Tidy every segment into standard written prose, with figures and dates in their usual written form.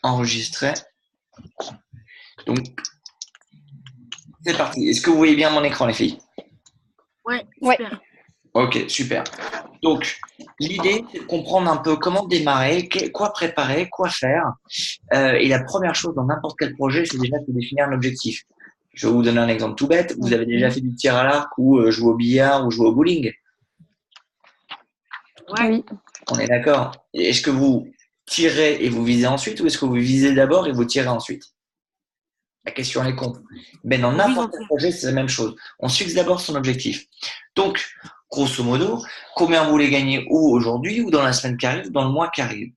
enregistrer. Donc, c'est parti. Est-ce que vous voyez bien mon écran, les filles? Ouais, Ouais. super. Ok, super. Donc, l'idée, c'est de comprendre un peu comment démarrer, quoi préparer, quoi faire. Et la première chose dans n'importe quel projet, c'est déjà de définir un objectif. Je vais vous donner un exemple tout bête. Vous avez déjà fait du tir à l'arc ou jouer au billard ou jouer au bowling? Ouais. Oui. On est d'accord. Est-ce que vous tirez et vous visez ensuite ou est-ce que vous visez d'abord et vous tirez ensuite? La question elle est con. Ben, dans On vise n'importe en quel premier. projet, c'est la même chose. On se fixe d'abord son objectif. Donc, grosso modo, combien vous voulez gagner ou aujourd'hui, ou dans la semaine qui arrive, ou dans le mois qui arrive.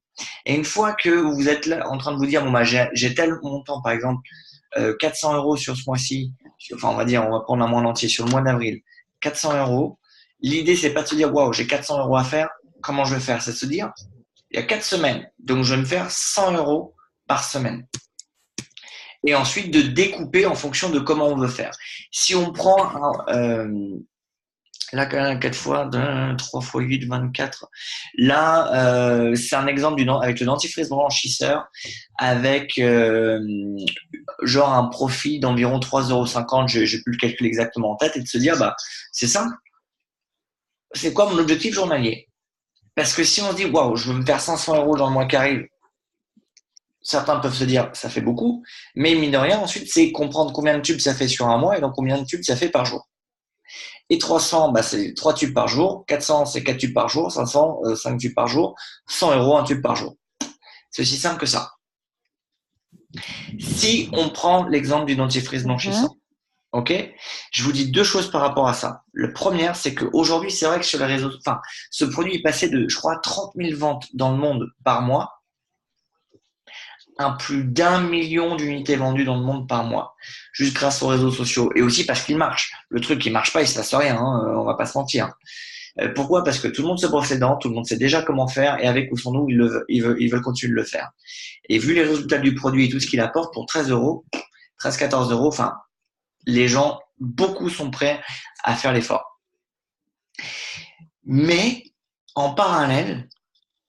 Et une fois que vous êtes là en train de vous dire, bon, bah, j'ai tel montant, par exemple, 400 € sur ce mois-ci, enfin, on va dire, on va prendre un mois entier, sur le mois d'avril, 400 €. L'idée, c'est pas de se dire, waouh, j'ai 400 € à faire, comment je vais faire? C'est de se dire, il y a 4 semaines, donc je vais me faire 100 € par semaine. Et ensuite de découper en fonction de comment on veut faire. Si on prend là, quand même, 4 fois 3 fois 8, 24. Là, c'est un exemple avec le dentifrice blanchisseur avec genre un profit d'environ 3,50 €. J'ai plus le calcul exactement en tête et de se dire, bah, c'est simple. C'est quoi mon objectif journalier? Parce que si on se dit, waouh, je veux me faire 500 € dans le mois qui arrive, certains peuvent se dire, ça fait beaucoup, mais mine de rien, ensuite, c'est comprendre combien de tubes ça fait sur un mois et donc combien de tubes ça fait par jour. Et 300, bah, c'est 3 tubes par jour. 400, c'est 4 tubes par jour. 500, 5 tubes par jour. 100 €, un tube par jour. C'est aussi simple que ça. Si on prend l'exemple du dentifrice blanchissant, ok, je vous dis deux choses par rapport à ça. La première, c'est qu'aujourd'hui, c'est vrai que sur les réseaux, enfin, ce produit est passé de, je crois, 30 000 ventes dans le monde par mois à plus d'1 million d'unités vendues dans le monde par mois, juste grâce aux réseaux sociaux et aussi parce qu'il marche. Le truc qui marche pas, il se passe rien, hein, on va pas se mentir. Pourquoi? Parce que tout le monde se brosse les dents, tout le monde sait déjà comment faire et avec ou sans nous, ils veulent continuer de le faire. Et vu les résultats du produit et tout ce qu'il apporte pour 13 €, 13-14 €, enfin, les gens, beaucoup sont prêts à faire l'effort. Mais en parallèle,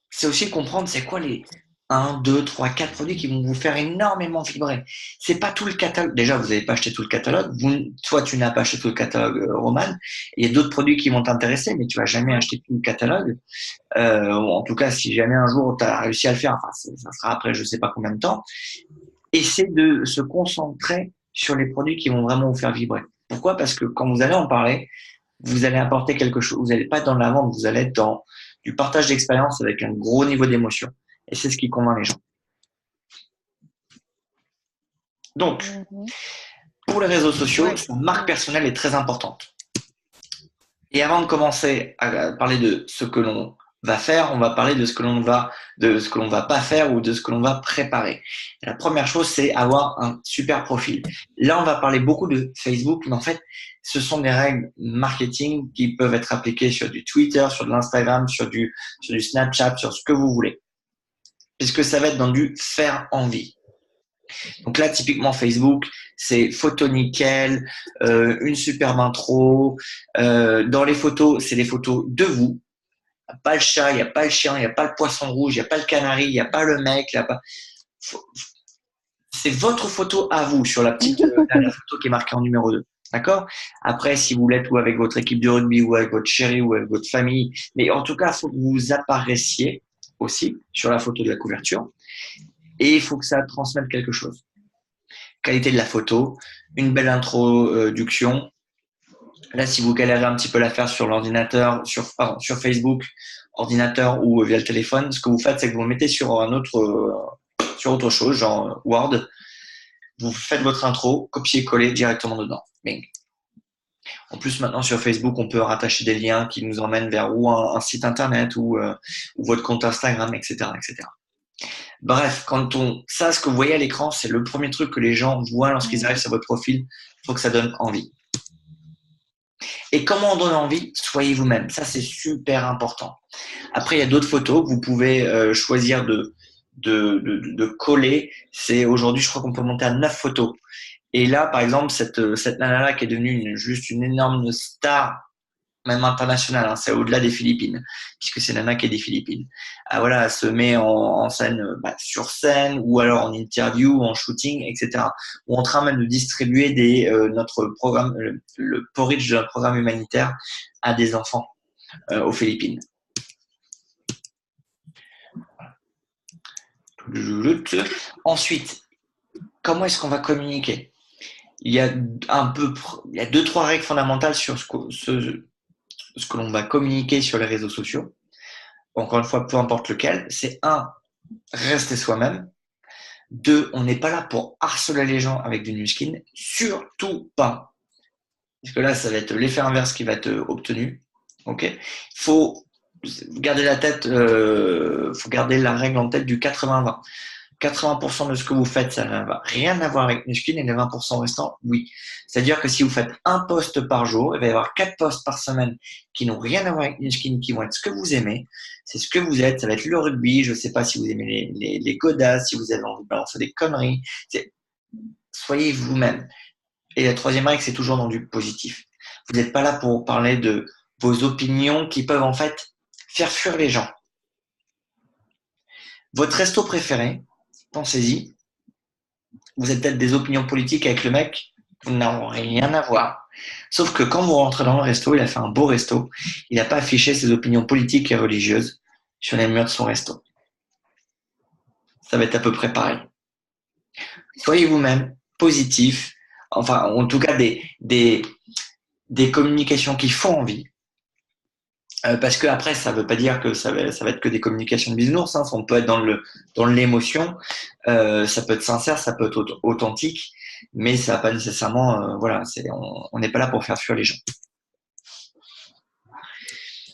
c'est aussi comprendre c'est quoi les 1, 2, 3, 4 produits qui vont vous faire énormément vibrer. C'est pas tout le catalogue. Déjà, vous n'avez pas acheté tout le catalogue. Toi, tu n'as pas acheté tout le catalogue, Roman. Il y a d'autres produits qui vont t'intéresser, mais tu vas jamais acheter tout le catalogue. En tout cas, si jamais un jour tu as réussi à le faire, enfin, ça sera après je sais pas combien de temps. Essaie de se concentrer sur les produits qui vont vraiment vous faire vibrer. Pourquoi? Parce que quand vous allez en parler, vous allez apporter quelque chose. Vous n'allez pas être dans la vente, vous allez être dans du partage d'expérience avec un gros niveau d'émotion. Et c'est ce qui convainc les gens. Donc, pour les réseaux sociaux, sa marque personnelle est très importante. Et avant de commencer à parler de ce que l'on va faire, on va parler de ce que l'on va pas faire ou de ce que l'on va préparer. Et la première chose, c'est avoir un super profil. Là, on va parler beaucoup de Facebook, mais en fait, ce sont des règles marketing qui peuvent être appliquées sur du Twitter, sur de l'Instagram, sur du Snapchat, sur ce que vous voulez. Puisque ça va être dans du faire envie. Donc là, typiquement Facebook, c'est photo nickel, une superbe intro. Dans les photos, c'est les photos de vous. Il n'y a pas le chat, il n'y a pas le chien, il n'y a pas le poisson rouge, il n'y a pas le canari, il n'y a pas le mec. C'est votre photo à vous sur la petite dernière photo qui est marquée en numéro 2. D'accord? Après, si vous l'êtes ou avec votre équipe de rugby ou avec votre chérie ou avec votre famille, mais en tout cas, il faut que vous apparaissiez aussi sur la photo de la couverture et il faut que ça transmette quelque chose. Qualité de la photo, une belle introduction. Là, si vous galérez un petit peu la faire sur l'ordinateur, sur Facebook, ordinateur ou via le téléphone, ce que vous faites, c'est que vous le mettez sur sur autre chose, genre Word. Vous faites votre intro, copier-coller directement dedans. Bing. En plus, maintenant sur Facebook, on peut rattacher des liens qui nous emmènent vers ou un site internet ou votre compte Instagram, etc., etc. Bref, ça, ce que vous voyez à l'écran, c'est le premier truc que les gens voient lorsqu'ils arrivent sur votre profil. Il faut que ça donne envie. Et comment on donne envie? Soyez vous-même. Ça, c'est super important. Après, il y a d'autres photos que vous pouvez choisir de coller. C'est aujourd'hui, je crois qu'on peut monter à 9 photos. Et là, par exemple, cette nana-là qui est devenue juste une énorme star même international, hein, c'est au-delà des Philippines, puisque c'est Nana qui est des Philippines. Ah, voilà, elle se met en scène, sur scène, ou alors en interview, en shooting, etc. Ou en train même de distribuer notre programme, le porridge de notre programme humanitaire à des enfants aux Philippines. Ensuite, comment est-ce qu'on va communiquer? Il y a deux, trois règles fondamentales sur ce que l'on va communiquer sur les réseaux sociaux. Encore une fois, peu importe lequel. C'est un, rester soi-même. Deux, on n'est pas là pour harceler les gens avec du nuskin. Surtout pas. Parce que là, ça va être l'effet inverse qui va être obtenu. Ok. Faut garder faut garder la règle en tête du 80-20. 80% de ce que vous faites, ça n'a rien à voir avec Nuskin et les 20% restants, oui. C'est-à-dire que si vous faites un post par jour, il va y avoir 4 posts par semaine qui n'ont rien à voir avec Nuskin, qui vont être ce que vous aimez. C'est ce que vous êtes. Ça va être le rugby. Je ne sais pas si vous aimez les godasses, si vous avez envie de balancer des conneries. Soyez vous-même. Et la troisième règle, c'est toujours dans du positif. Vous n'êtes pas là pour parler de vos opinions qui peuvent en fait faire fuir les gens. Votre resto préféré, pensez-y. Vous avez peut-être des opinions politiques avec le mec, vous n'avez rien à voir. Sauf que quand vous rentrez dans le resto, il a fait un beau resto, il n'a pas affiché ses opinions politiques et religieuses sur les murs de son resto. Ça va être à peu près pareil. Soyez vous-même, positif, enfin, en tout cas, des communications qui font envie. Parce que après, ça veut pas dire que ça va être que des communications de bisounours. Hein. On peut être dans l'émotion, ça peut être sincère, ça peut être authentique, mais ça va pas nécessairement. Voilà, on n'est pas là pour faire fuir les gens.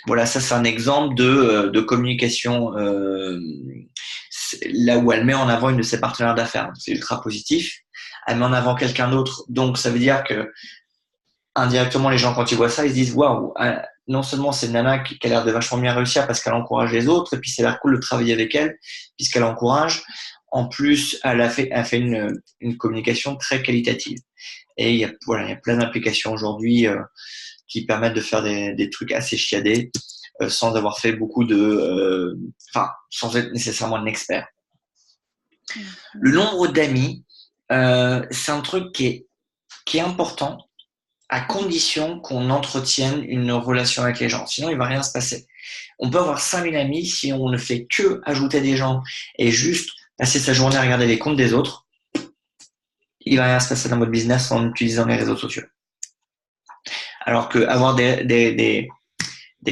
Voilà, ça c'est un exemple de communication là où elle met en avant une de ses partenaires d'affaires. C'est ultra positif. Elle met en avant quelqu'un d'autre, donc ça veut dire que indirectement, les gens, quand ils voient ça, ils se disent waouh, non seulement c'est une nana qui a l'air de vachement bien réussir parce qu'elle encourage les autres, et puis c'est l'air cool de travailler avec elle, puisqu'elle encourage. En plus, elle fait une communication très qualitative. Et il y a plein d'applications aujourd'hui qui permettent de faire des trucs assez chiadés sans avoir fait beaucoup sans être nécessairement un expert. Le nombre d'amis, c'est un truc qui est important, à condition qu'on entretienne une relation avec les gens. Sinon, il va rien se passer. On peut avoir 5000 amis si on ne fait que ajouter des gens et juste passer sa journée à regarder les comptes des autres. Il va rien se passer dans votre business en utilisant les réseaux sociaux. Alors que avoir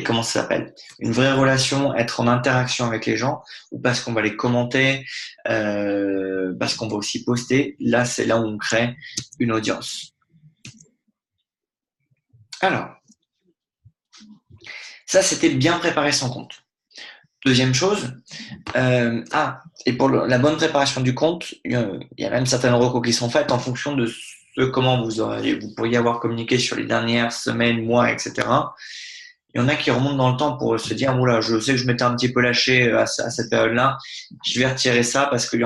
comment ça s'appelle, une vraie relation, être en interaction avec les gens, ou parce qu'on va les commenter, parce qu'on va aussi poster, là, c'est là où on crée une audience. Alors, ça, c'était bien préparer son compte. Deuxième chose, et pour la bonne préparation du compte, il y a même certaines recos qui sont faites en fonction de comment vous pourriez avoir communiqué sur les dernières semaines, mois, etc. Il y en a qui remontent dans le temps pour se dire, oula, je sais que je m'étais un petit peu lâché à cette période-là, je vais retirer ça parce que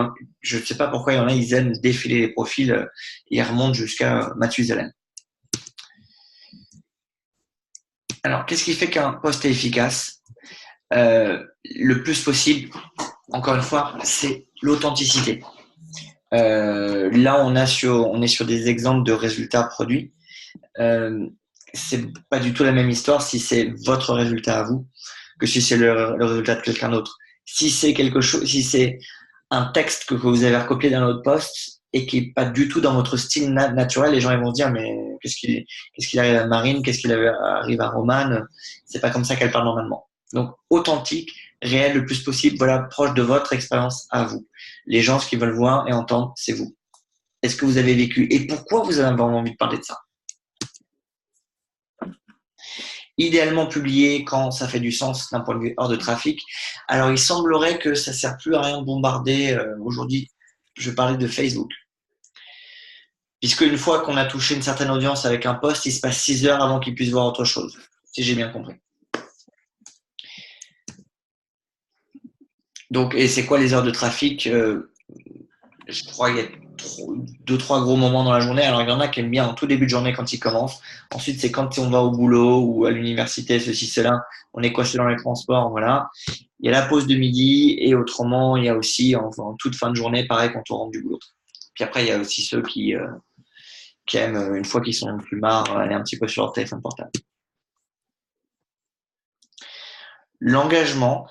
je ne sais pas pourquoi il y en a, ils aiment défiler les profils et ils remontent jusqu'à Mathusalem. Alors, qu'est-ce qui fait qu'un post est efficace? Le plus possible, encore une fois, c'est l'authenticité. Là, on est sur des exemples de résultats produits. C'est pas du tout la même histoire si c'est votre résultat à vous que si c'est le résultat de quelqu'un d'autre. Si c'est quelque chose, si c'est un texte que vous avez recopié d'un autre post et qui est pas du tout dans votre style naturel, les gens ils vont se dire mais qu'est-ce qu'il arrive à Marine, qu'est-ce qu'il arrive à Romane, c'est pas comme ça qu'elle parle normalement. Donc authentique, réel le plus possible, voilà, proche de votre expérience à vous. Les gens, ce qu'ils veulent voir et entendre, c'est vous. Est-ce que vous avez vécu et pourquoi vous avez vraiment envie de parler de ça? Idéalement publié quand ça fait du sens d'un point de vue hors de trafic. Alors, il semblerait que ça ne sert plus à rien de bombarder. Aujourd'hui, je vais parler de Facebook. Puisque une fois qu'on a touché une certaine audience avec un post, il se passe 6 heures avant qu'il puisse voir autre chose, si j'ai bien compris. Donc, et c'est quoi les heures de trafic? Je crois qu'il y a deux, trois gros moments dans la journée. Alors, il y en a qui aiment bien en tout début de journée quand ils commencent. Ensuite, c'est quand on va au boulot ou à l'université, ceci, cela. On est coincé dans les transports, voilà. Il y a la pause de midi et autrement, il y a aussi en toute fin de journée, pareil, quand on rentre du boulot. Puis après, il y a aussi ceux qui aiment, une fois qu'ils sont plus marre, aller un petit peu sur leur téléphone portable. L'engagement,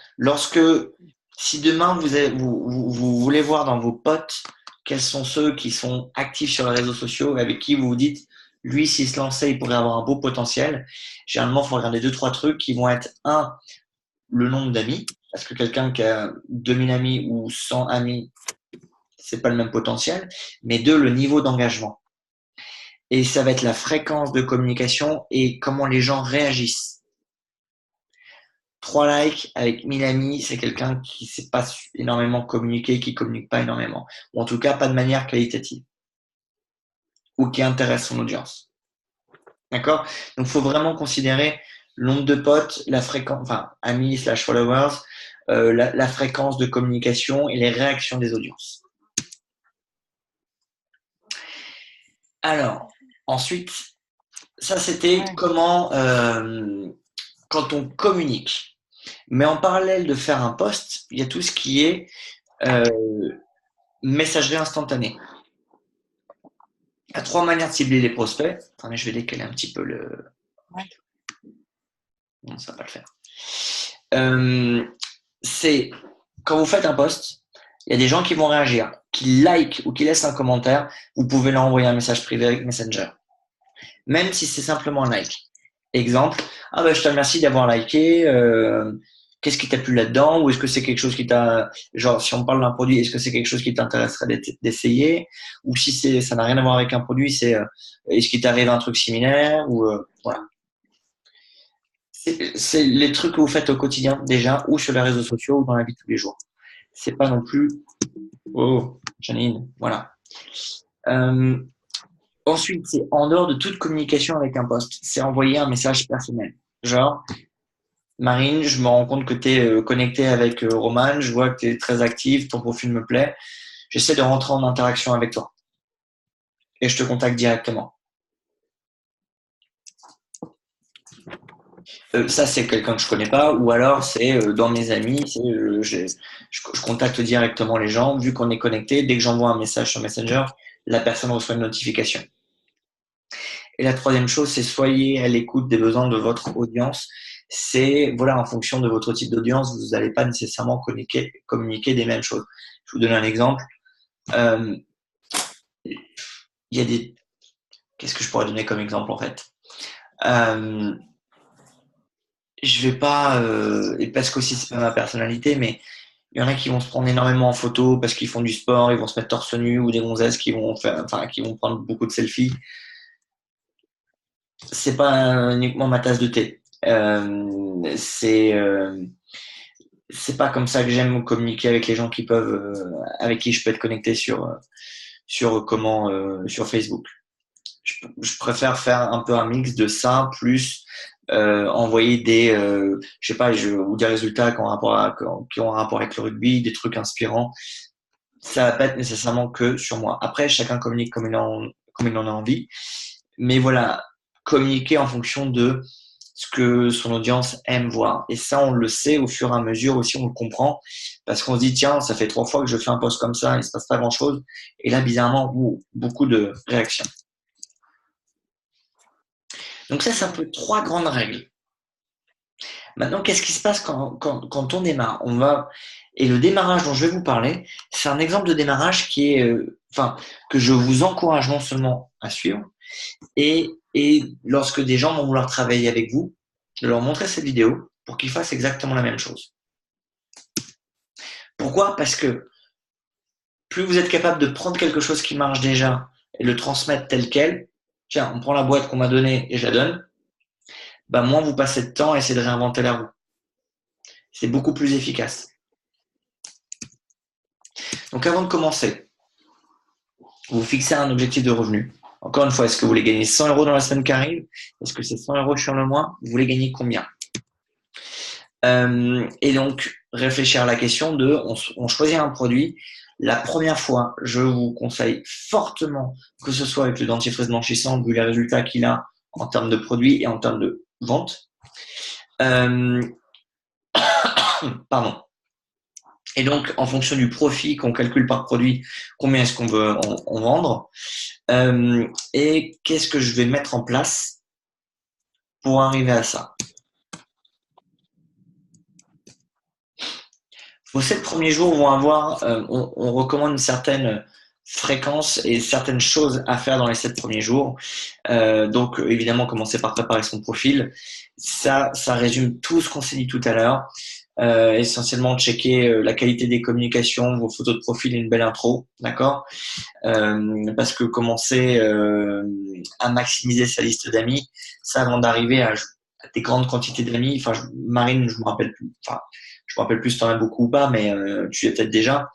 si demain vous voulez voir dans vos potes quels sont ceux qui sont actifs sur les réseaux sociaux, avec qui vous vous dites, lui, s'il se lançait, il pourrait avoir un beau potentiel. Généralement, il faut regarder deux, trois trucs qui vont être, le nombre d'amis, parce que quelqu'un qui a 2000 amis ou 100 amis, c'est pas le même potentiel, mais deux, le niveau d'engagement. Et ça va être la fréquence de communication et comment les gens réagissent. 3 likes avec 1000 amis, c'est quelqu'un qui ne sait pas énormément communiquer, qui ne communique pas énormément. Ou en tout cas, pas de manière qualitative. Ou qui intéresse son audience. D'accord? Donc, il faut vraiment considérer le nombre de potes, la fréquence, enfin, amis / followers, la fréquence de communication et les réactions des audiences. Alors, ensuite, ça c'était comment, quand on communique. Mais en parallèle de faire un post, il y a tout ce qui est messagerie instantanée. Il y a 3 manières de cibler les prospects. Attendez, je vais décaler un petit peu le. Non, ça va pas le faire. C'est quand vous faites un post, il y a des gens qui vont réagir, qui like ou qui laissent un commentaire. Vous pouvez leur envoyer un message privé avec Messenger, même si c'est simplement un like. Exemple, je te remercie d'avoir liké. Qu'est-ce qui t'a plu là-dedans? Ou est-ce que c'est quelque chose qui t'a, genre, si on parle d'un produit, est-ce que c'est quelque chose qui t'intéresserait d'essayer? Ou si ça n'a rien à voir avec un produit, est-ce qu'il t'arrive un truc similaire? Ou, voilà. C'est les trucs que vous faites au quotidien, déjà, ou sur les réseaux sociaux, ou dans la vie de tous les jours. C'est pas non plus, oh, Janine, voilà. Ensuite, c'est en dehors de toute communication avec un post, c'est envoyer un message personnel. Genre, Marine, je me rends compte que tu es connectée avec Roman, je vois que tu es très active, ton profil me plaît. J'essaie de rentrer en interaction avec toi. Et je te contacte directement. Ça, c'est quelqu'un que je connais pas, ou alors c'est dans mes amis, je contacte directement les gens. Vu qu'on est connecté, dès que j'envoie un message sur Messenger, la personne reçoit une notification. Et la troisième chose, c'est soyez à l'écoute des besoins de votre audience. C'est, voilà, en fonction de votre type d'audience, vous n'allez pas nécessairement communiquer des mêmes choses. Je vous donne un exemple. Il y a des, qu'est-ce que je pourrais donner comme exemple en fait? Je vais pas, et parce qu'aussi c'est pas ma personnalité, mais il y en a qui vont se prendre énormément en photo parce qu'ils font du sport, ils vont se mettre torse nu, ou des gonzesses qui vont qui vont prendre beaucoup de selfies. C'est pas uniquement ma tasse de thé. C'est pas comme ça que j'aime communiquer avec les gens avec qui je peux être connecté sur Facebook. Je préfère faire un peu un mix de ça plus envoyer je sais pas, ou des résultats qui ont un rapport avec le rugby, des trucs inspirants. Ça va pas être nécessairement que sur moi. Après, chacun communique comme il en a envie. Mais voilà, communiquer en fonction de ce que son audience aime voir. Et ça, on le sait au fur et à mesure aussi, on le comprend. Parce qu'on se dit, tiens, ça fait 3 fois que je fais un post comme ça, il se passe pas grand chose. Et là, bizarrement, beaucoup de réactions. Donc ça, c'est un peu 3 grandes règles. Maintenant, qu'est-ce qui se passe quand on démarre? Et le démarrage dont je vais vous parler, c'est un exemple de démarrage qui est, que je vous encourage non seulement à suivre, et lorsque des gens vont vouloir travailler avec vous, de leur montrer cette vidéo pour qu'ils fassent exactement la même chose. Pourquoi? Parce que plus vous êtes capable de prendre quelque chose qui marche déjà et le transmettre tel quel, tiens, on prend la boîte qu'on m'a donnée et je la donne, moins vous passez de temps à essayer de réinventer la roue. C'est beaucoup plus efficace. Donc avant de commencer, vous fixez un objectif de revenu. Encore une fois, est-ce que vous voulez gagner 100 € dans la semaine qui arrive? Est-ce que c'est 100 € sur le mois? Vous voulez gagner combien? Et donc, réfléchir à la question on choisit un produit. La première fois, je vous conseille fortement, que ce soit avec le dentifrice blanchissant, vu les résultats qu'il a en termes de produits et en termes de vente. Pardon. Et donc, en fonction du profit qu'on calcule par produit, combien est-ce qu'on veut en vendre et qu'est-ce que je vais mettre en place pour arriver à ça. Vos 7 premiers jours vont avoir, on recommande une certaine fréquence et certaines choses à faire dans les 7 premiers jours. Donc, évidemment, commencer par préparer son profil. Ça résume tout ce qu'on s'est dit tout à l'heure. Essentiellement, checker la qualité des communications, vos photos de profil et une belle intro, d'accord parce que commencer à maximiser sa liste d'amis, ça avant d'arriver à des grandes quantités d'amis. Enfin, Marine, je me rappelle plus. Enfin, je me rappelle plus si t'en as beaucoup ou pas, mais tu y es peut-être déjà.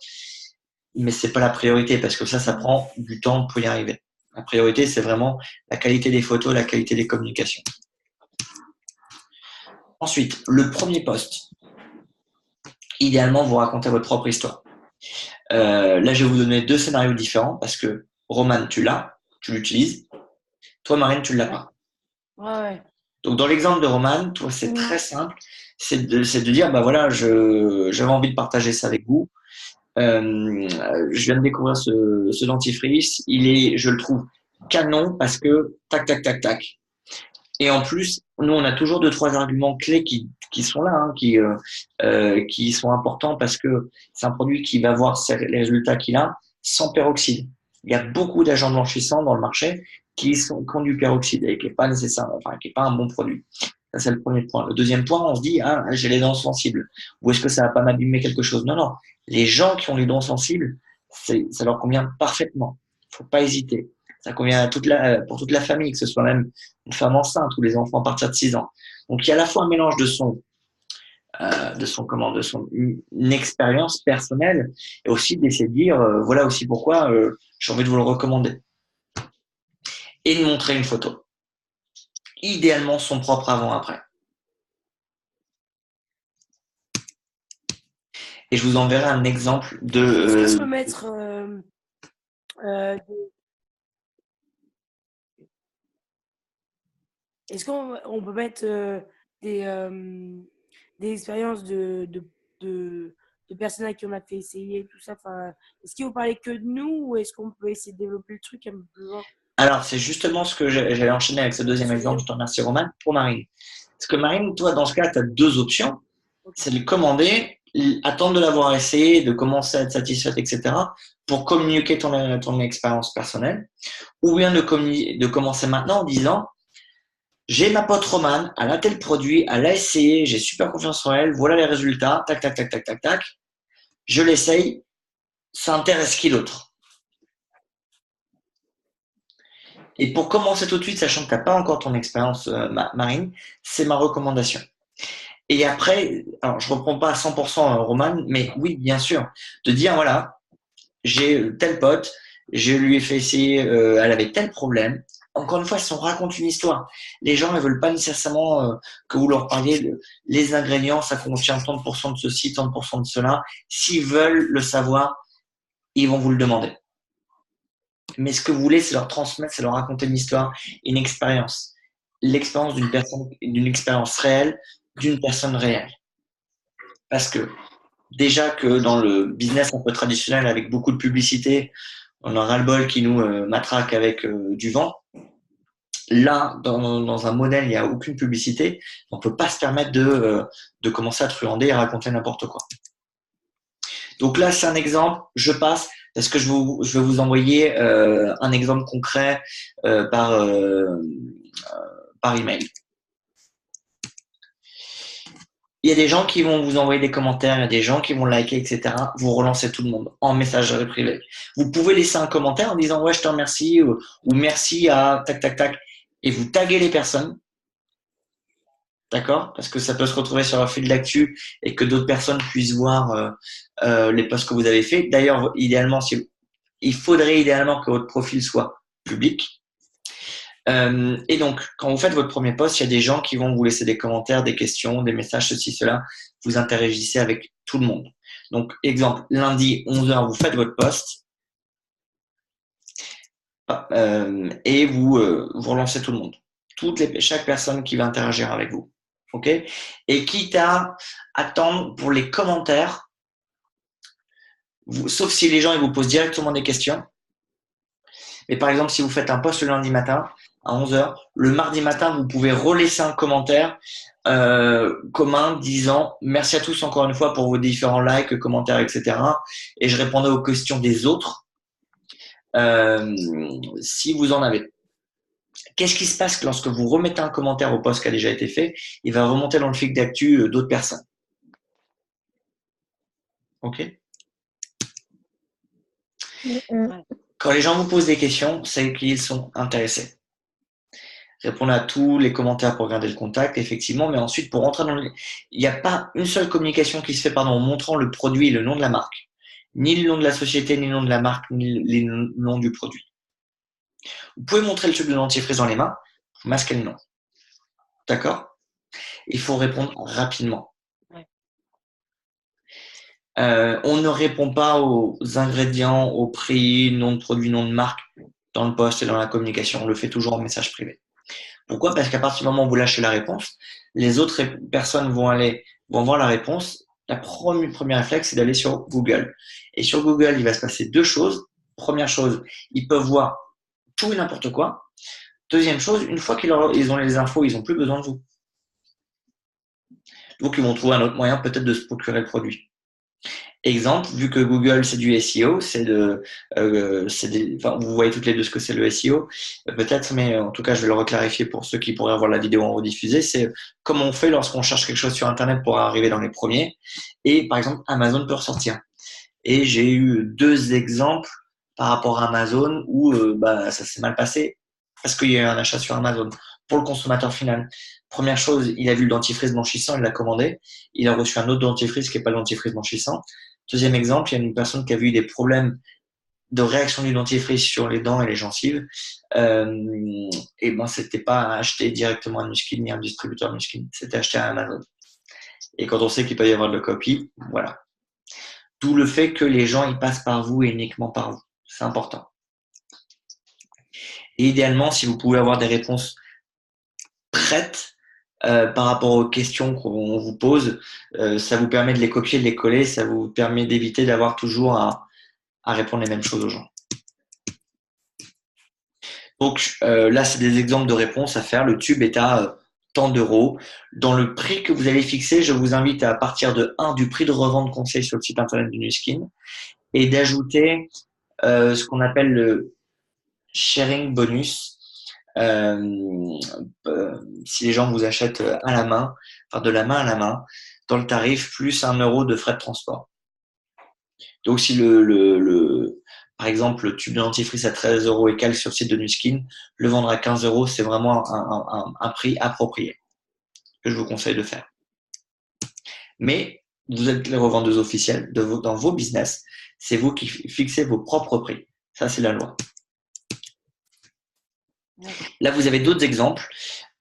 Mais c'est pas la priorité parce que ça prend du temps pour y arriver. La priorité, c'est vraiment la qualité des photos, la qualité des communications. Ensuite, le premier post. Idéalement, vous racontez votre propre histoire. Là, je vais vous donner 2 scénarios différents parce que Roman, tu l'as, tu l'utilises. Toi, Marine, tu ne l'as pas. Ouais. Donc, dans l'exemple de Roman, toi, c'est très simple. C'est de dire, bah voilà, j'avais envie de partager ça avec vous. Je viens de découvrir ce dentifrice. Je le trouve canon parce que tac, tac, tac, tac. Et en plus, nous, on a toujours 2-3 arguments clés qui sont là, hein, qui sont importants parce que c'est un produit qui va voir les résultats qu'il a sans peroxyde. Il y a beaucoup d'agents blanchissants dans le marché qui ont du peroxyde et qui n'est pas nécessaire, enfin, qui n'est pas un bon produit. Ça, c'est le premier point. Le deuxième point, on se dit, ah, j'ai les dents sensibles. Ou est-ce que ça va pas m'abîmer quelque chose? Non, non. Les gens qui ont les dents sensibles, ça leur convient parfaitement. Faut pas hésiter. Ça convient pour toute la famille, que ce soit même une femme enceinte ou les enfants à partir de 6 ans. Donc, il y a à la fois un mélange de son une expérience personnelle et aussi d'essayer de dire, voilà aussi pourquoi j'ai envie de vous le recommander. Et de montrer une photo. Idéalement, son propre avant-après. Et je vous enverrai un exemple de. Est-ce qu'on peut mettre est-ce qu'on peut mettre des expériences de personnes à qui on a fait essayer tout ça. Enfin, est-ce qu'il faut parler que de nous ou est-ce qu'on peut essayer de développer le truc un peu plus loin? Alors, c'est justement ce que j'allais enchaîner avec ce deuxième exemple. Je te remercie, Roman, pour Marine. Parce que Marine, toi, dans ce cas, tu as 2 options. C'est de le commander, attendre de l'avoir essayé, de commencer à être satisfaite, etc., pour communiquer ton expérience personnelle. Ou bien de commencer maintenant en disant, j'ai ma pote Romane, elle a tel produit, elle a essayé, j'ai super confiance en elle, voilà les résultats, tac, tac, tac, tac, tac, tac. Je l'essaye, ça intéresse qui d'autre? Et pour commencer tout de suite, sachant que tu n'as pas encore ton expérience, Marine, c'est ma recommandation. Et après, alors je reprends pas à 100% Roman, mais oui, bien sûr, de dire voilà, j'ai tel pote, je lui ai fait essayer, elle avait tel problème. Encore une fois, si on raconte une histoire, les gens ne veulent pas nécessairement que vous leur parliez les ingrédients, ça contient 30% de ceci, 30% de cela. S'ils veulent le savoir, ils vont vous le demander. Mais ce que vous voulez, c'est leur transmettre, c'est leur raconter une histoire, une expérience. L'expérience d'une personne, d'une expérience réelle, d'une personne réelle. Parce que déjà que dans le business un peu traditionnel avec beaucoup de publicité, on a ras-le-bol qui nous matraque avec du vent. Là, dans un modèle, il n'y a aucune publicité. On ne peut pas se permettre de commencer à truander et raconter n'importe quoi. Donc là, c'est un exemple. Je passe parce que je vais vous envoyer un exemple concret par email. Il y a des gens qui vont vous envoyer des commentaires, il y a des gens qui vont liker, etc. Vous relancez tout le monde en messagerie privée. Vous pouvez laisser un commentaire en disant ouais, je te remercie ou merci à tac tac tac et vous taguez les personnes. D'accord? Parce que ça peut se retrouver sur un fil d'actu et que d'autres personnes puissent voir les posts que vous avez fait. D'ailleurs, idéalement, il faudrait idéalement que votre profil soit public. Et donc, quand vous faites votre premier post, il y a des gens qui vont vous laisser des commentaires, des questions, des messages, ceci, cela. Vous interagissez avec tout le monde. Donc, exemple, lundi, 11h, vous faites votre post et vous relancez tout le monde. Chaque personne qui va interagir avec vous. OK? Et quitte à attendre pour les commentaires, sauf si les gens ils vous posent directement des questions. Mais par exemple, si vous faites un post le lundi matin à 11h, le mardi matin, vous pouvez relaisser un commentaire commun disant merci à tous encore une fois pour vos différents likes, commentaires, etc. Et je répondrai aux questions des autres si vous en avez. Qu'est-ce qui se passe lorsque vous remettez un commentaire au post qui a déjà été fait? Il va remonter dans le fil d'actu d'autres personnes. OK? Quand les gens vous posent des questions, c'est qu'ils sont intéressés. Répondez à tous les commentaires pour garder le contact, effectivement, mais ensuite, pour rentrer dans le... Il n'y a pas une seule communication qui se fait en montrant le produit et le nom de la marque. Ni le nom de la société, ni le nom de la marque, ni le nom du produit. Vous pouvez montrer le tube de dentifrice dans les mains, vous masquez le nom. D'accord? Il faut répondre rapidement. On ne répond pas aux ingrédients, au prix, nom de produit, nom de marque dans le post et dans la communication. On le fait toujours en message privé. Pourquoi? Parce qu'à partir du moment où vous lâchez la réponse, les autres personnes vont voir la réponse. La premier réflexe, c'est d'aller sur Google. Et sur Google, il va se passer deux choses. Première chose, ils peuvent voir tout et n'importe quoi. Deuxième chose, une fois qu'ils ont les infos, ils n'ont plus besoin de vous. Donc, ils vont trouver un autre moyen peut-être de se procurer le produit. Exemple, vu que Google c'est du SEO, vous voyez toutes les deux ce que c'est le SEO, peut-être, mais en tout cas je vais le reclarifier pour ceux qui pourraient avoir la vidéo en rediffusée, c'est comment on fait lorsqu'on cherche quelque chose sur Internet pour arriver dans les premiers, et par exemple Amazon peut ressortir. Et j'ai eu deux exemples par rapport à Amazon où ça s'est mal passé parce qu'il y a eu un achat sur Amazon pour le consommateur final. Première chose, il a vu le dentifrice blanchissant, il l'a commandé. Il a reçu un autre dentifrice qui n'est pas le dentifrice blanchissant. Deuxième exemple, il y a une personne qui a vu des problèmes de réaction du dentifrice sur les dents et les gencives. C'était pas acheté directement à Nuskin ni à un distributeur Nuskin, c'était acheté à Amazon. Et quand on sait qu'il peut y avoir de la copie, voilà. D'où le fait que les gens ils passent par vous et uniquement par vous. C'est important. Et idéalement, si vous pouvez avoir des réponses prêtes par rapport aux questions qu'on vous pose, ça vous permet de les copier, de les coller, ça vous permet d'éviter d'avoir toujours à répondre les mêmes choses aux gens. Donc là, c'est des exemples de réponses à faire. Le tube est à tant d'euros. Dans le prix que vous allez fixer, je vous invite à partir de 1 du prix de revente conseil sur le site internet du Nuskin et d'ajouter ce qu'on appelle le sharing bonus. Si les gens vous achètent à la main, enfin de la main à la main, dans le tarif, plus 1 euro de frais de transport. Donc si par exemple, le tube de dentifrice à 13 euros et quelques sur le site de Nuskin, le vendre à 15 euros, c'est vraiment un prix approprié que je vous conseille de faire. Mais vous êtes les revendeuses officielles dans vos business, c'est vous qui fixez vos propres prix. Ça, c'est la loi. Là, vous avez d'autres exemples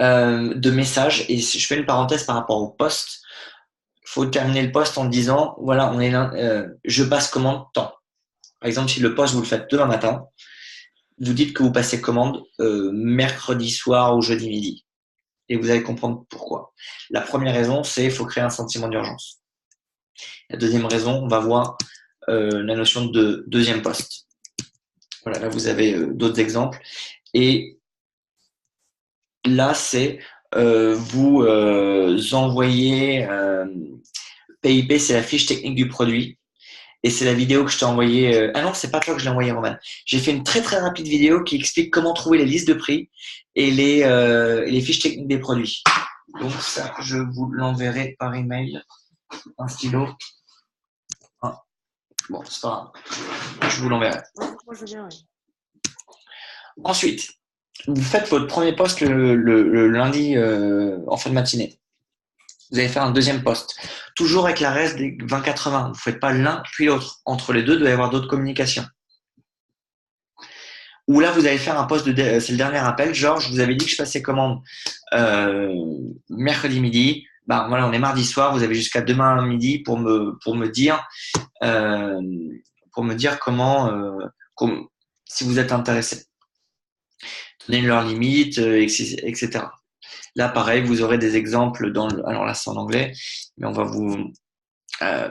de messages et je fais une parenthèse par rapport au post. Il faut terminer le post en disant voilà, je passe commande tant. Par exemple, si le post vous le faites demain matin, vous dites que vous passez commande mercredi soir ou jeudi midi. Et vous allez comprendre pourquoi. La première raison, c'est qu'il faut créer un sentiment d'urgence. La deuxième raison, on va voir la notion de deuxième poste. Voilà, là, vous avez d'autres exemples. Et là, c'est vous envoyez PIP, c'est la fiche technique du produit. Et c'est la vidéo que je t'ai envoyée. Ah non, c'est pas toi que je l'ai envoyée, Roman. J'ai fait une très très rapide vidéo qui explique comment trouver les listes de prix et les fiches techniques des produits. Donc ça, je vous l'enverrai par email. Un stylo. Bon, c'est pas grave. Je vous l'enverrai. Moi, je veux bien, oui. Ensuite, vous faites votre premier post le lundi en fin de matinée. Vous allez faire un deuxième post. Toujours avec la reste des 20-80. Vous ne faites pas l'un puis l'autre. Entre les deux, il doit y avoir d'autres communications. Ou là, vous allez faire un post c'est le dernier appel. Genre, je vous avais dit que je passais commande mercredi midi. bah voilà, on est mardi soir, vous avez jusqu'à demain midi euh, pour me dire si vous êtes intéressé. Donner leurs limites, etc. Là, pareil, vous aurez des exemples alors là, c'est en anglais, mais on va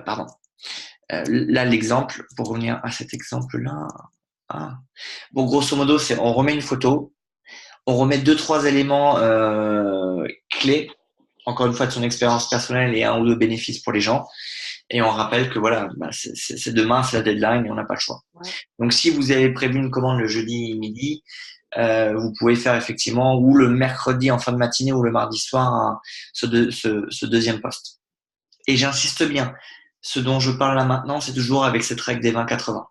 pardon. Là, l'exemple, pour revenir à cet exemple-là. Bon, grosso modo, on remet une photo, on remet 2-3 éléments clés, encore une fois de son expérience personnelle et un ou deux bénéfices pour les gens. Et on rappelle que voilà, c'est demain, c'est la deadline et on n'a pas le choix. Ouais. Donc, si vous avez prévu une commande le jeudi midi, vous pouvez faire effectivement ou le mercredi en fin de matinée ou le mardi soir ce deuxième poste. Et j'insiste bien, ce dont je parle là maintenant, c'est toujours avec cette règle des 20-80.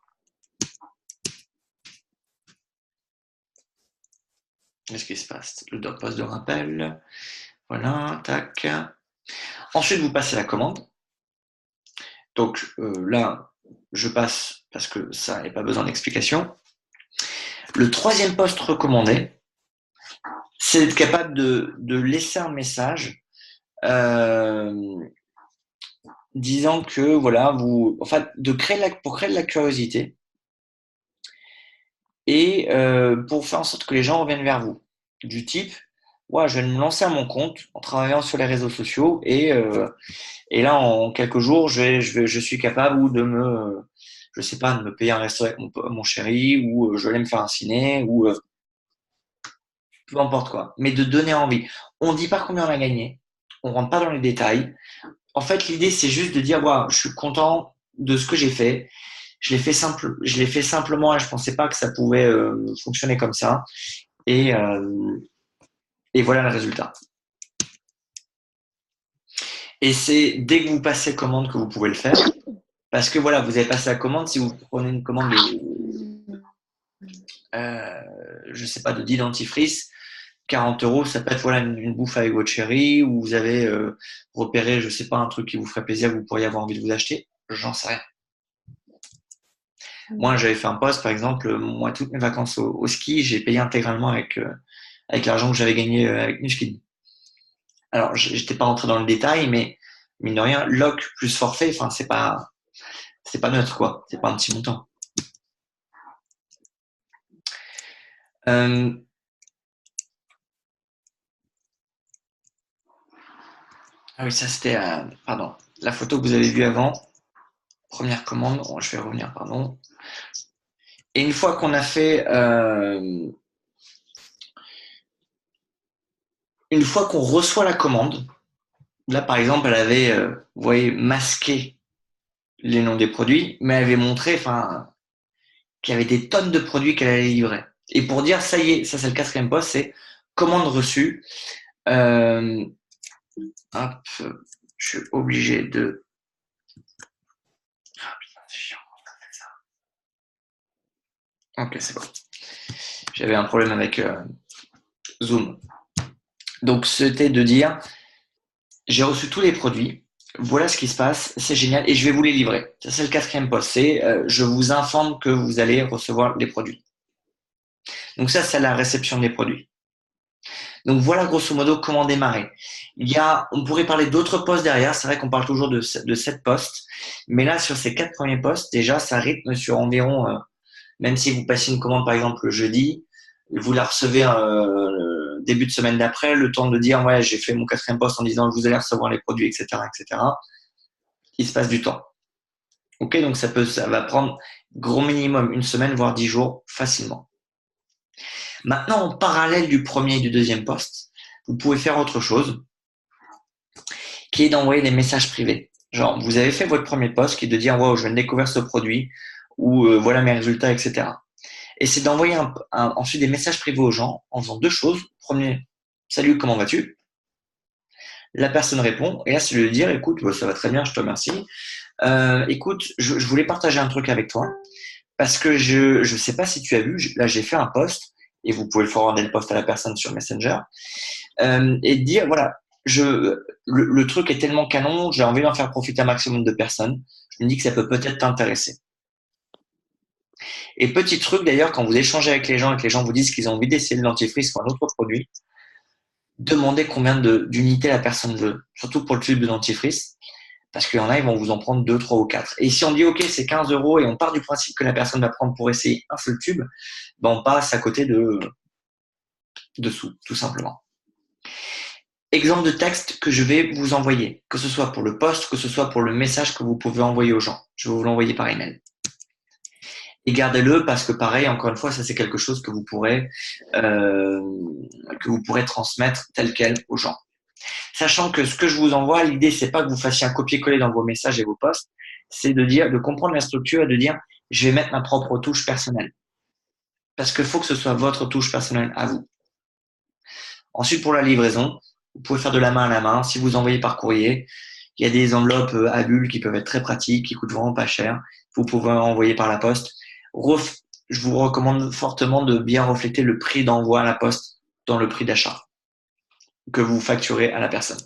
Qu'est-ce qui se passe? Le poste de rappel. Voilà, tac. Ensuite, vous passez la commande. Donc là, je passe parce que ça n'a pas besoin d'explication. Le troisième poste recommandé, c'est d'être capable de laisser un message disant que voilà, pour créer de la curiosité et pour faire en sorte que les gens reviennent vers vous. Du type, ouais, je vais me lancer à mon compte en travaillant sur les réseaux sociaux et là en quelques jours, je suis capable ou je sais pas, de me payer un resto avec mon chéri ou je vais aller me faire un ciné ou peu importe quoi, mais de donner envie. On dit pas combien on a gagné, on rentre pas dans les détails. En fait, l'idée c'est juste de dire, ouais, je suis content de ce que j'ai fait. Je l'ai fait simplement et je pensais pas que ça pouvait fonctionner comme ça. Et, et voilà le résultat. Et c'est dès que vous passez commande que vous pouvez le faire. Parce que voilà, vous avez passé la commande. Si vous prenez une commande je sais pas, de 10 dentifrices, 40 euros, ça peut être voilà, une bouffe avec votre chéri, ou vous avez repéré, je sais pas, un truc qui vous ferait plaisir, que vous pourriez avoir envie de vous acheter. J'en sais rien. Moi, j'avais fait un post, par exemple, moi, toutes mes vacances au ski, j'ai payé intégralement avec l'argent que j'avais gagné avec Nuskin. Alors, j'étais pas rentré dans le détail, mais mine de rien, loc plus forfait, enfin, c'est pas neutre, quoi. C'est pas un petit montant. Ah oui, ça c'était, pardon, la photo que vous avez vue avant, première commande, bon, je vais revenir, pardon. Et une fois qu'on a fait, une fois qu'on reçoit la commande, là par exemple, elle avait, vous voyez, masqué les noms des produits, mais elle avait montré, enfin, qu'il y avait des tonnes de produits qu'elle allait livrer. Et pour dire, ça y est, ça c'est le quatrième poste, c'est commande reçue. Hop, je suis obligé de. Ah, putain, c'est chiant. Ok, c'est bon. J'avais un problème avec Zoom. Donc, c'était de dire, j'ai reçu tous les produits, voilà ce qui se passe, c'est génial, et je vais vous les livrer. Ça, c'est le quatrième poste, c'est je vous informe que vous allez recevoir les produits. Donc ça, c'est la réception des produits. Donc voilà grosso modo comment démarrer. On pourrait parler d'autres postes derrière, c'est vrai qu'on parle toujours de 7 postes, mais là, sur ces 4 premiers postes, déjà, ça rythme sur environ, même si vous passez une commande par exemple le jeudi, vous la recevez début de semaine d'après, le temps de dire ouais j'ai fait mon quatrième poste en disant vous allez recevoir les produits, etc. Il se passe du temps. Ok, donc ça va prendre gros minimum une semaine, voire 10 jours facilement. Maintenant, en parallèle du premier et du deuxième poste, vous pouvez faire autre chose, qui est d'envoyer des messages privés. Genre, vous avez fait votre premier poste qui est de dire wow, je viens de découvrir ce produit ou voilà mes résultats, etc. Et c'est d'envoyer ensuite des messages privés aux gens en faisant deux choses. Premier, salut, comment vas-tu? La personne répond, et là, c'est de lui dire, écoute, ça va très bien, je te remercie. Écoute, je voulais partager un truc avec toi, parce que je sais pas si tu as vu, là, j'ai fait un post, et vous pouvez le forwarder le post à la personne sur Messenger, et dire, voilà, le truc est tellement canon, j'ai envie d'en faire profiter un maximum de personnes. Je me dis que ça peut peut-être t'intéresser. Et petit truc d'ailleurs, quand vous échangez avec les gens et que les gens vous disent qu'ils ont envie d'essayer le dentifrice ou un autre produit, demandez combien d'unités la personne veut, surtout pour le tube de dentifrice, parce qu'il y en a, ils vont vous en prendre 2, 3 ou 4. Et si on dit, OK, c'est 15 € et on part du principe que la personne va prendre pour essayer un seul tube, ben on passe à côté de sous, tout simplement. Exemple de texte que je vais vous envoyer, que ce soit pour le post, que ce soit pour le message que vous pouvez envoyer aux gens. Je vais vous l'envoyer par email. Et gardez-le parce que pareil, encore une fois, ça c'est quelque chose que vous pourrez transmettre tel quel aux gens. Sachant que ce que je vous envoie, l'idée c'est pas que vous fassiez un copier-coller dans vos messages et vos posts, c'est de comprendre la structure et de dire je vais mettre ma propre touche personnelle. Parce qu'il faut que ce soit votre touche personnelle à vous. Ensuite, pour la livraison, vous pouvez faire de la main à la main. Si vous envoyez par courrier, il y a des enveloppes à bulles qui peuvent être très pratiques, qui coûtent vraiment pas cher. Vous pouvez envoyer par la poste. Je vous recommande fortement de bien refléter le prix d'envoi à la poste dans le prix d'achat que vous facturez à la personne.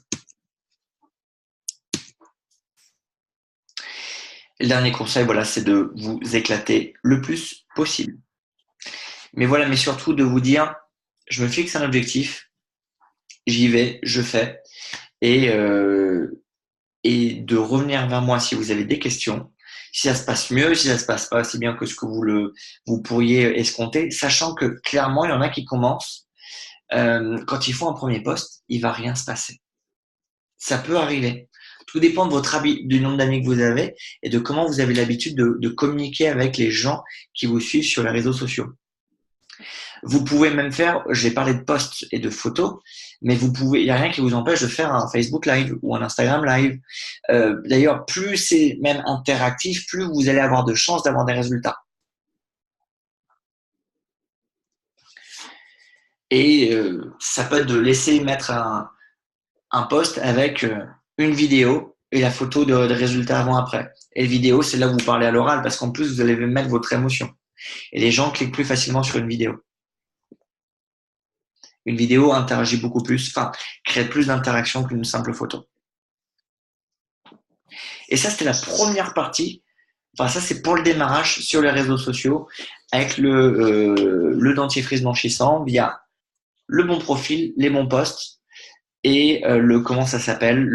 Et le dernier conseil, voilà, c'est de vous éclater le plus possible. Mais voilà, mais surtout de vous dire, je me fixe un objectif, j'y vais, je fais, et de revenir vers moi si vous avez des questions, si ça se passe mieux, si ça se passe pas aussi bien que ce que vous pourriez escompter, sachant que clairement, il y en a qui commencent, quand ils font un premier post, il va rien se passer. Ça peut arriver. Tout dépend de du nombre d'amis que vous avez et de comment vous avez l'habitude de communiquer avec les gens qui vous suivent sur les réseaux sociaux. Vous pouvez même faire, j'ai parlé de posts et de photos, mais il n'y a rien qui vous empêche de faire un Facebook Live ou un Instagram Live. D'ailleurs, plus c'est même interactif, plus vous allez avoir de chances d'avoir des résultats. Et ça peut être de laisser mettre un post avec une vidéo et la photo des résultats avant-après. Et la vidéo, c'est là où vous parlez à l'oral, parce qu'en plus, vous allez mettre votre émotion. Et les gens cliquent plus facilement sur une vidéo. Une vidéo interagit beaucoup plus, crée plus d'interaction qu'une simple photo. Et ça, c'était la première partie. Ça, c'est pour le démarrage sur les réseaux sociaux avec le dentifrice blanchissant via le bon profil, les bons posts et comment ça s'appelle,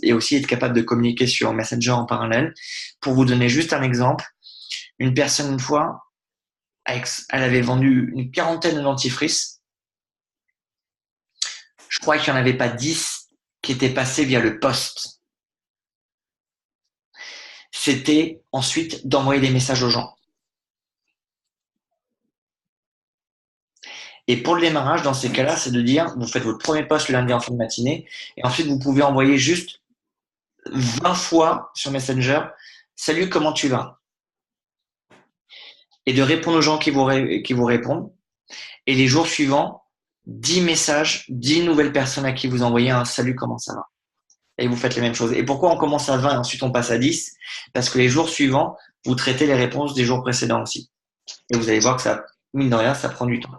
et aussi être capable de communiquer sur Messenger en parallèle. Pour vous donner juste un exemple, une personne une fois, elle avait vendu une quarantaine de dentifrices. Je crois qu'il n'y en avait pas 10 qui étaient passés via le post. C'était ensuite d'envoyer des messages aux gens. Et pour le démarrage, dans ces cas-là, c'est de dire, vous faites votre premier post le lundi en fin de matinée, et ensuite vous pouvez envoyer juste 20 fois sur Messenger, salut, comment tu vas? Et de répondre aux gens qui vous répondent. Et les jours suivants, 10 messages, 10 nouvelles personnes à qui vous envoyez un salut, comment ça va? Et vous faites les mêmes choses. Et pourquoi on commence à 20 et ensuite on passe à 10? Parce que les jours suivants, vous traitez les réponses des jours précédents aussi. Et vous allez voir que ça, mine de rien, ça prend du temps.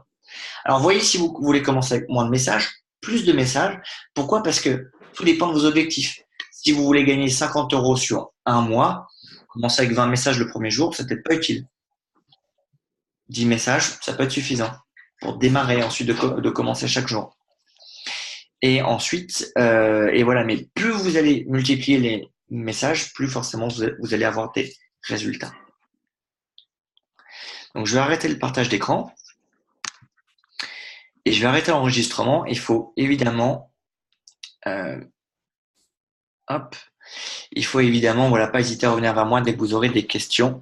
Alors, voyez si vous voulez commencer avec moins de messages, plus de messages. Pourquoi? Parce que tout dépend de vos objectifs. Si vous voulez gagner 50 € sur un mois, commencer avec 20 messages le premier jour, c'est peut-être pas utile. 10 messages, ça peut être suffisant pour démarrer, ensuite de commencer chaque jour. Et ensuite, et voilà, mais plus vous allez multiplier les messages, plus forcément vous allez avoir des résultats. Donc, je vais arrêter le partage d'écran. Et je vais arrêter l'enregistrement. Il faut évidemment, voilà, pas hésiter à revenir vers moi dès que vous aurez des questions.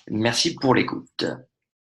Merci pour l'écoute.